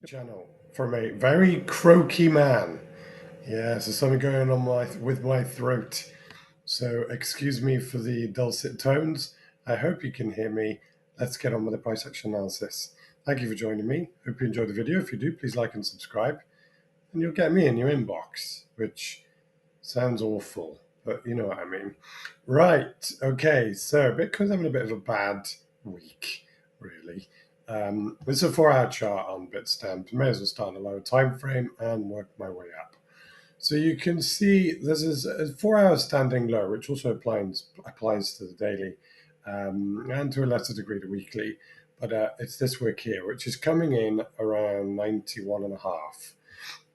Channel from a very croaky man. Yeah, so something going on with my throat. So excuse me for the dulcet tones. I hope you can hear me. Let's get on with the price action analysis. Thank you for joining me. Hope you enjoyed the video. If you do, please like and subscribe, and you'll get me in your inbox, which sounds awful, but you know what I mean. Right. Okay. So Bitcoin's having a bit of a bad week, really. It's a 4-hour chart on Bitstamp. May as well start on a lower time frame and work my way up. So you can see this is a 4-hour standing low, which also applies to the daily and to a lesser degree the weekly. But it's this wick here, which is coming in around 91 and a half.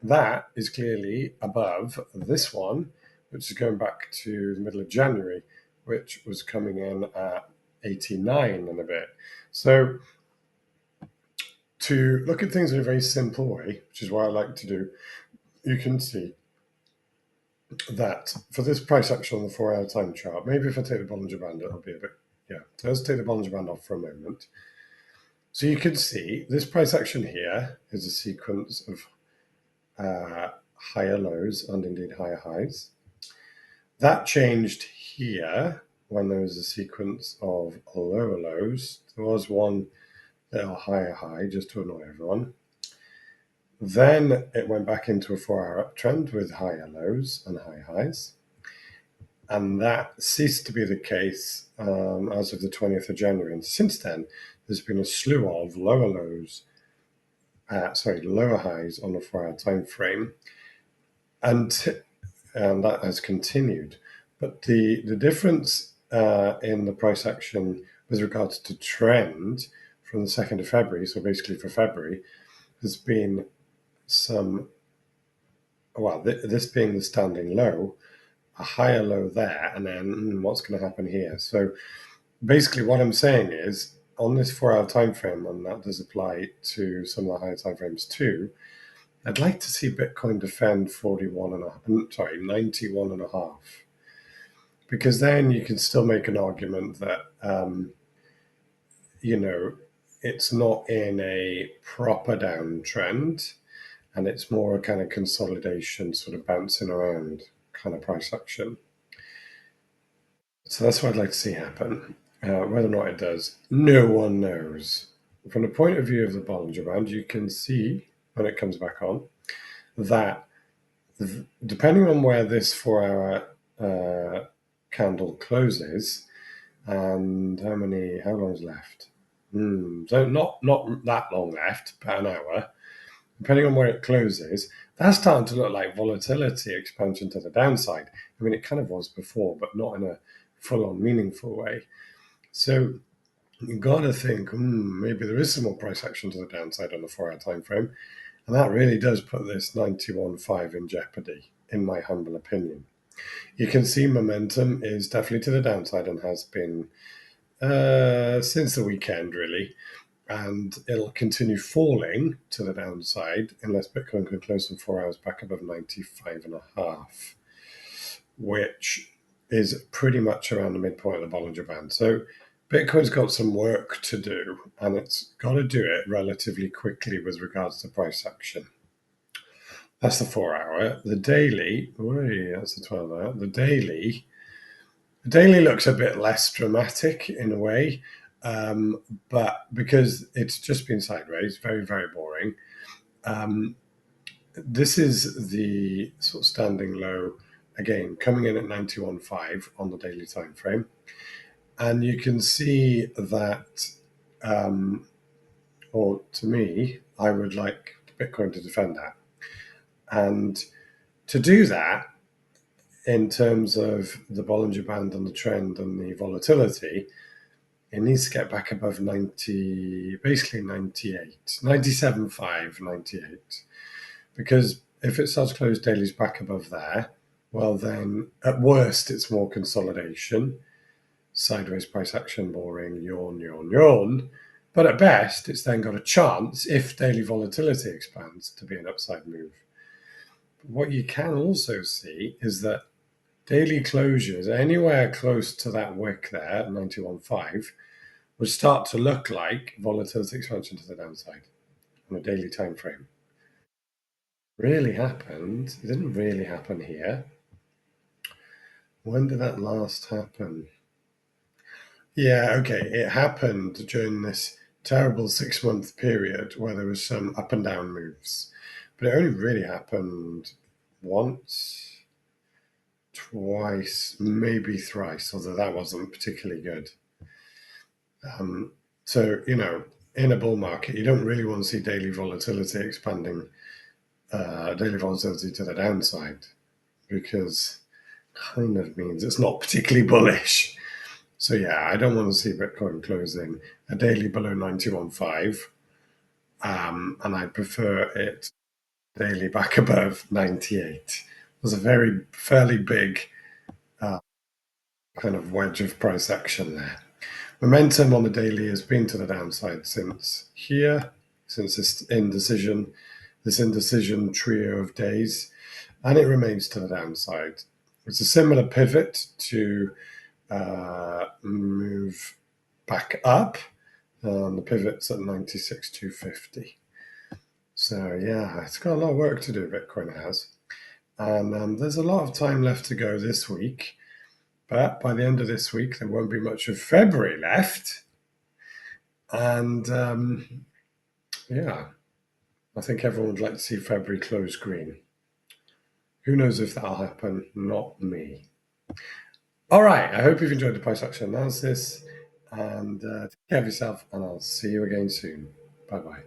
That is clearly above this one, which is going back to the middle of January, which was coming in at 89 and a bit. So to look at things in a very simple way, which is what I like to do, you can see that for this price action on the 4-hour time chart, maybe if I take the Bollinger Band, it'll be a bit, yeah. So let's take the Bollinger Band off for a moment. So you can see this price action here is a sequence of higher lows and indeed higher highs. That changed here when there was a sequence of lower lows. There was one little higher high just to annoy everyone. Then it went back into a 4-hour uptrend with higher lows and high highs. And that ceased to be the case as of the 20th of January. And since then, there's been a slew of lower highs on a 4-hour time frame. And that has continued. But the difference in the price action with regards to trend from the 2nd of February, so basically for February, has been this being the standing low, a higher low there, and then what's going to happen here? So basically what I'm saying is on this 4-hour time frame, and that does apply to some of the higher time frames too, I'd like to see Bitcoin defend 91 and a half, because then you can still make an argument that, it's not in a proper downtrend and it's more a kind of consolidation, sort of bouncing around kind of price action. So that's what I'd like to see happen. Whether or not it does, no one knows. From the point of view of the Bollinger Band, you can see when it comes back on that depending on where this 4-hour candle closes and how long's left. So not that long left, about an hour. Depending on where it closes, that's starting to look like volatility expansion to the downside. I mean, it kind of was before, but not in a full-on meaningful way. So you've got to think, maybe there is some more price action to the downside on the 4-hour time frame. And that really does put this 91.5 in jeopardy, in my humble opinion. You can see momentum is definitely to the downside and has been since the weekend, really. And it'll continue falling to the downside unless Bitcoin can close in 4 hours back above 95 and a half, which is pretty much around the midpoint of the Bollinger Band. So Bitcoin's got some work to do, and it's got to do it relatively quickly with regards to price action. That's the 4-hour. The daily, that's the 12-hour. The daily looks a bit less dramatic in a way, but because it's just been sideways, very, very boring. This is the sort of standing low, again, coming in at 91.5 on the daily time frame. And you can see that, or to me, I would like Bitcoin to defend that. And to do that, in terms of the Bollinger Band and the trend and the volatility, it needs to get back above 90, basically 98, 97.5, 98. Because if it starts to close dailies back above there, well then, at worst, it's more consolidation, sideways price action, boring, yawn, yawn, yawn. But at best, it's then got a chance, if daily volatility expands, to be an upside move. But what you can also see is that daily closures anywhere close to that wick there, 91.5, would start to look like volatility expansion to the downside. on a daily time frame. Really happened. It didn't really happen here. When did that last happen? Yeah, okay. It happened during this terrible 6 month period where there was some up and down moves. But it only really happened once, twice, maybe thrice, although that wasn't particularly good. Um, so, in a bull market, you don't really want to see daily volatility expanding, daily volatility to the downside, because kind of means it's not particularly bullish. So yeah, I don't want to see Bitcoin closing a daily below 91.5, and I prefer it daily back above 98. There's a fairly big kind of wedge of price action there. Momentum on the daily has been to the downside since here, since this indecision trio of days, and it remains to the downside. It's a similar pivot to move back up. The pivot's at 96,250. So yeah, it's got a lot of work to do, Bitcoin has. And there's a lot of time left to go this week. But by the end of this week, there won't be much of February left. And yeah, I think everyone would like to see February close green. Who knows if that'll happen? Not me. All right, I hope you've enjoyed the price action analysis, and take care of yourself, and I'll see you again soon. Bye bye.